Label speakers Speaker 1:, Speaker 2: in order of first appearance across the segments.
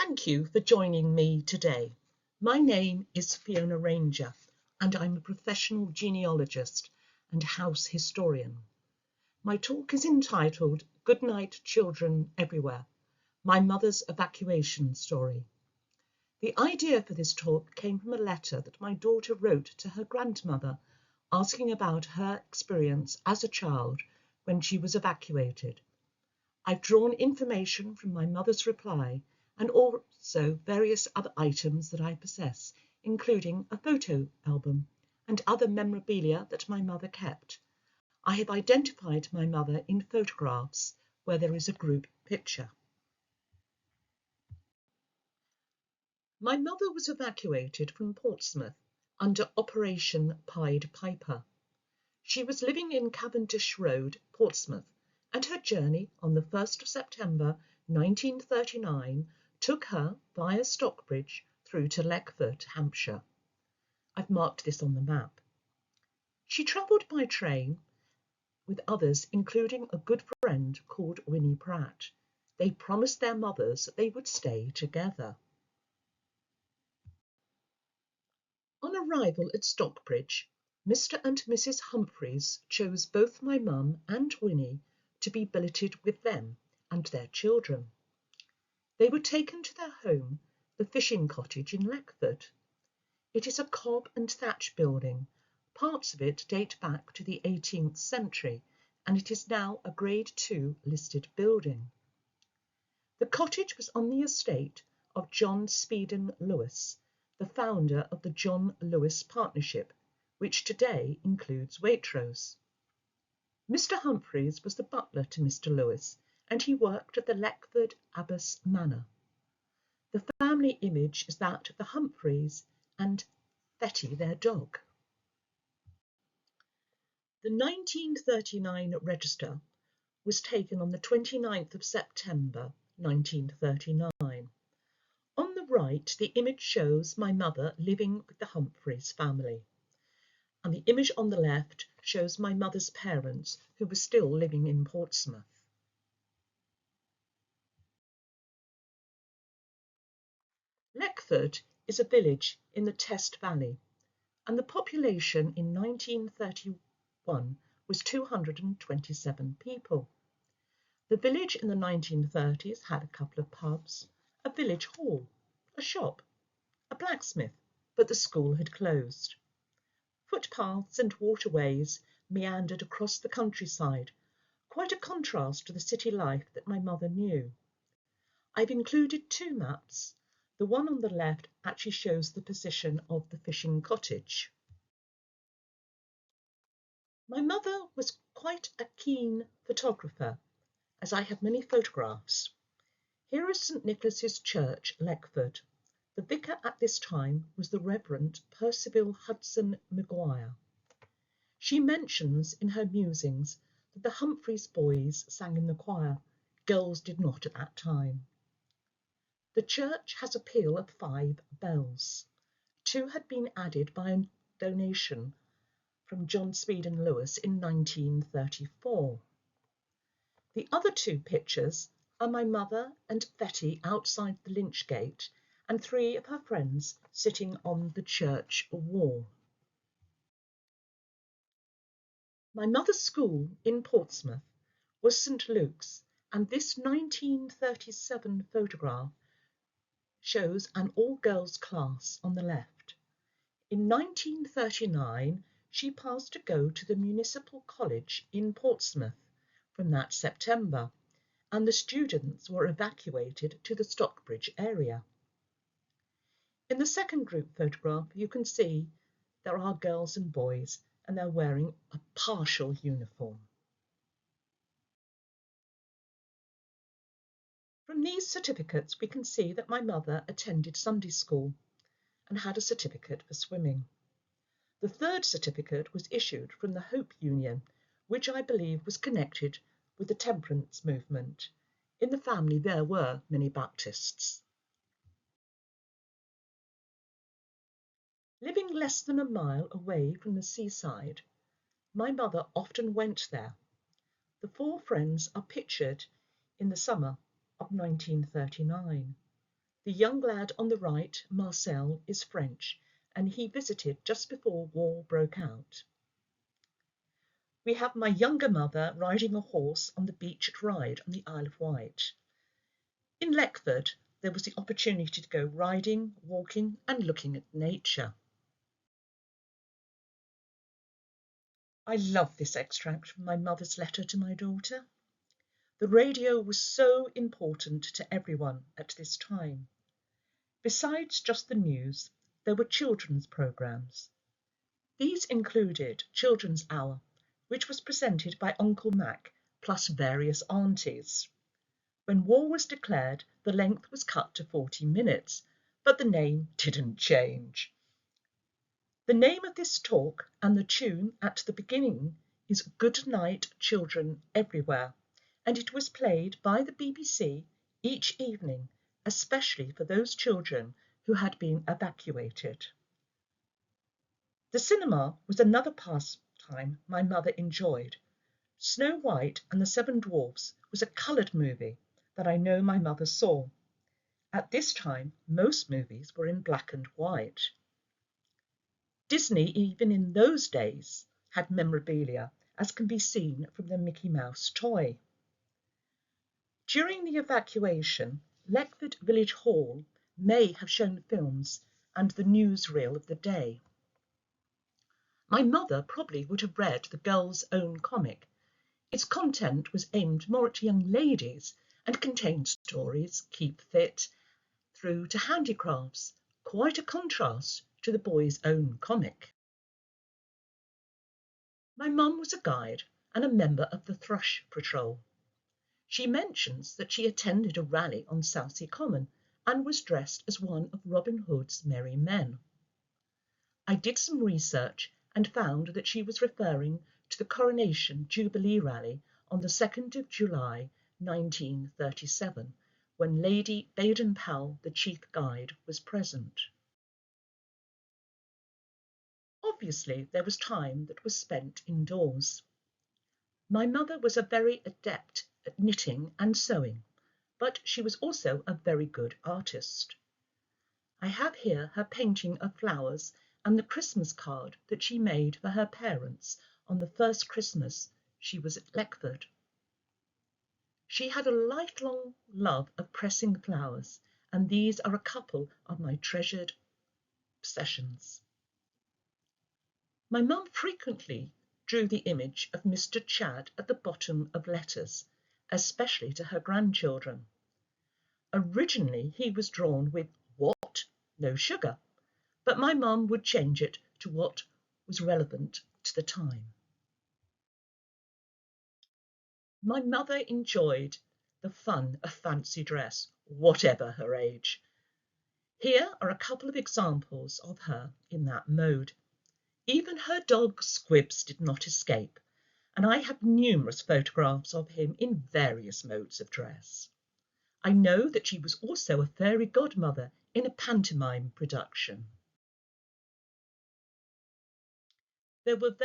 Speaker 1: Thank you for joining me today. My name is Fiona Ranger and I'm a professional genealogist and house historian. My talk is entitled Goodnight Children Everywhere, My Mother's Evacuation Story. The idea for this talk came from a letter that my daughter wrote to her grandmother asking about her experience as a child when she was evacuated. I've drawn information from my mother's reply and also various other items that I possess, including a photo album and other memorabilia that my mother kept. I have identified my mother in photographs where there is a group picture. My mother was evacuated from Portsmouth under Operation Pied Piper. She was living in Cavendish Road, Portsmouth, and her journey on the 1st of September 1939 took her via Stockbridge through to Leckford, Hampshire. I've marked this on the map. She travelled by train with others, including a good friend called Winnie Pratt. They promised their mothers that they would stay together. On arrival at Stockbridge, Mr. and Mrs. Humphreys chose both my mum and Winnie to be billeted with them and their children. They were taken to their home, the fishing cottage in Leckford. It is a cob and thatch building. Parts of it date back to the 18th century, and it is now a Grade 2 listed building. The cottage was on the estate of John Speeden Lewis, the founder of the John Lewis Partnership, which today includes Waitrose. Mr. Humphreys was the butler to Mr. Lewis, and he worked at the Leckford Abbas Manor. The family image is that of the Humphreys and Betty, their dog. The 1939 register was taken on the 29th of September 1939. On the right, the image shows my mother living with the Humphreys family, and the image on the left shows my mother's parents who were still living in Portsmouth. Leckford is a village in the Test Valley, and the population in 1931 was 227 people. The village in the 1930s had a couple of pubs, a village hall, a shop, a blacksmith, but the school had closed. Footpaths and waterways meandered across the countryside, quite a contrast to the city life that my mother knew. I've included two maps. The one on the left actually shows the position of the fishing cottage. My mother was quite a keen photographer, as I have many photographs. Here is St. Nicholas's Church, Leckford. The vicar at this time was the Reverend Percival Hudson Maguire. She mentions in her musings that the Humphreys boys sang in the choir. Girls did not at that time. The church has a peal of 5 bells. 2 had been added by a donation from John Speeden Lewis in 1934. The other 2 pictures are my mother and Betty outside the lynch gate and 3 of her friends sitting on the church wall. My mother's school in Portsmouth was St. Luke's, and this 1937 photograph shows an all-girls class on the left. In 1939, she passed to go to the Municipal College in Portsmouth from that September, and the students were evacuated to the Stockbridge area. In the second group photograph, you can see there are girls and boys, and they're wearing a partial uniform. From these certificates, we can see that my mother attended Sunday school and had a certificate for swimming. The third certificate was issued from the Hope Union, which I believe was connected with the temperance movement. In the family there were many Baptists. Living less than a mile away from the seaside, my mother often went there. The 4 friends are pictured in the summer of 1939. The young lad on the right, Marcel, is French, and he visited just before war broke out. We have my younger mother riding a horse on the beach at Ryde on the Isle of Wight. In Leckford, there was the opportunity to go riding, walking, and looking at nature. I love this extract from my mother's letter to my daughter. The radio was so important to everyone at this time. Besides just the news, there were children's programmes. These included Children's Hour, which was presented by Uncle Mac, plus various aunties. When war was declared, the length was cut to 40 minutes, but the name didn't change. The name of this talk and the tune at the beginning is Goodnight Children Everywhere, and it was played by the BBC each evening, especially for those children who had been evacuated. The cinema was another pastime my mother enjoyed. Snow White and the Seven Dwarfs was a coloured movie that I know my mother saw. At this time, most movies were in black and white. Disney, even in those days, had memorabilia, as can be seen from the Mickey Mouse toy. During the evacuation, Leckford Village Hall may have shown films and the newsreel of the day. My mother probably would have read the Girl's Own comic. Its content was aimed more at young ladies and contained stories, keep fit, through to handicrafts, quite a contrast to the Boy's Own comic. My mum was a guide and a member of the Thrush Patrol. She mentions that she attended a rally on Southsea Common and was dressed as one of Robin Hood's merry men. I did some research and found that she was referring to the Coronation Jubilee rally on the 2nd of July 1937, when Lady Baden-Powell, the chief guide, was present. Obviously, there was time that was spent indoors. My mother was a very adept at knitting and sewing, but she was also a very good artist. I have here her painting of flowers and the Christmas card that she made for her parents on the first Christmas she was at Leckford. She had a lifelong love of pressing flowers, and these are a couple of my treasured possessions. My mum frequently drew the image of Mr. Chad at the bottom of letters, especially to her grandchildren. Originally he was drawn with "What? No sugar," but my mum would change it to what was relevant to the time. My mother enjoyed the fun of fancy dress, whatever her age. Here are a couple of examples of her in that mode. Even her dog Squibs did not escape, and I have numerous photographs of him in various modes of dress. I know that she was also a fairy godmother in a pantomime production. There were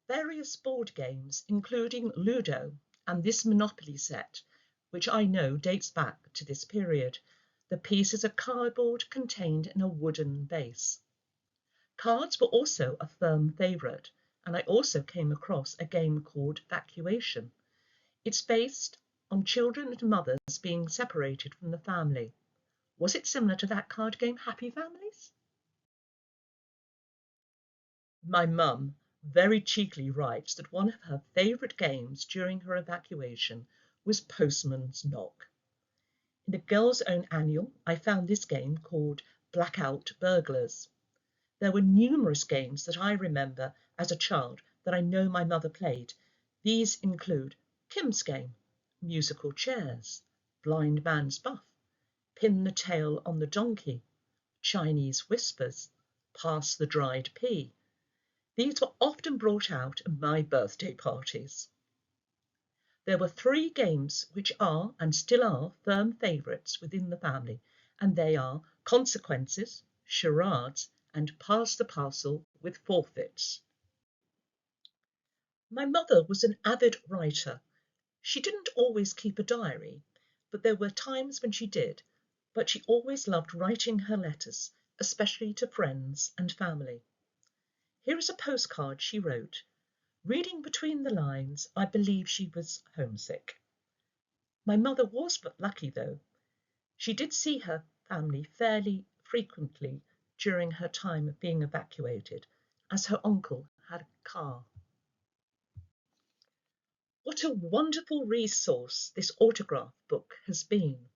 Speaker 1: various board games, including Ludo and this Monopoly set, which I know dates back to this period. The pieces of cardboard contained in a wooden base. Cards were also a firm favourite, and I also came across a game called Evacuation. It's based on children and mothers being separated from the family. Was it similar to that card game Happy Families? My mum very cheekily writes that one of her favourite games during her evacuation was Postman's Knock. In the Girls' Own Annual, I found this game called Blackout Burglars. There were numerous games that I remember as a child that I know my mother played. These include Kim's Game, Musical Chairs, Blind Man's Buff, Pin the Tail on the Donkey, Chinese Whispers, Pass the Dried Pea. These were often brought out at my birthday parties. There were 3 games which are and still are firm favourites within the family, and they are Consequences, Charades, and Pass the Parcel with Forfeits. My mother was an avid writer. She didn't always keep a diary, but there were times when she did. but she always loved writing her letters, especially to friends and family. Here is a postcard she wrote. Reading between the lines, I believe she was homesick. My mother was but lucky, though. She did see her family fairly frequently during her time of being evacuated, as her uncle had a car. What a wonderful resource this autograph book has been.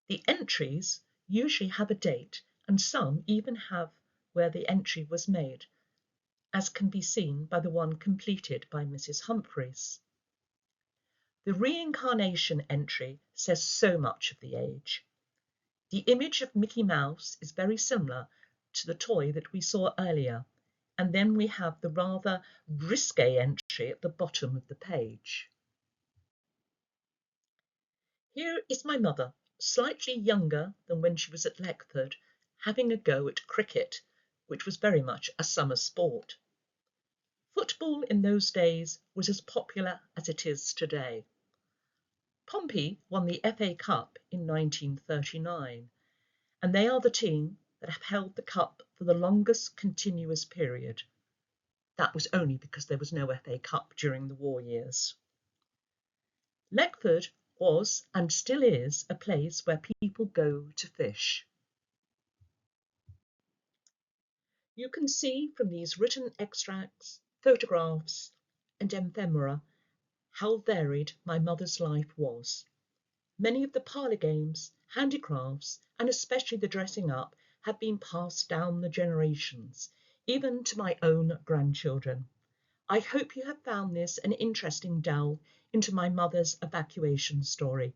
Speaker 1: The entries usually have a date, and some even have where the entry was made, as can be seen by the one completed by Mrs. Humphreys. The reincarnation entry says so much of the age. The image of Mickey Mouse is very similar to the toy that we saw earlier, and then we have the rather risque entry at the bottom of the page. Here is my mother, slightly younger than when she was at Leckford, having a go at cricket, which was very much a summer sport. Football in those days was as popular as it is today. Pompey won the FA Cup in 1939, and they are the team that have held the cup for the longest continuous period. That was only because there was no FA Cup during the war years. Leckford was and still is a place where people go to fish. You can see from these written extracts, photographs, and ephemera how varied my mother's life was. Many of the parlour games, handicrafts, and especially the dressing up have been passed down the generations, even to my own grandchildren. I hope you have found this an interesting delve into my mother's evacuation story.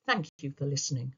Speaker 1: Thank you for listening.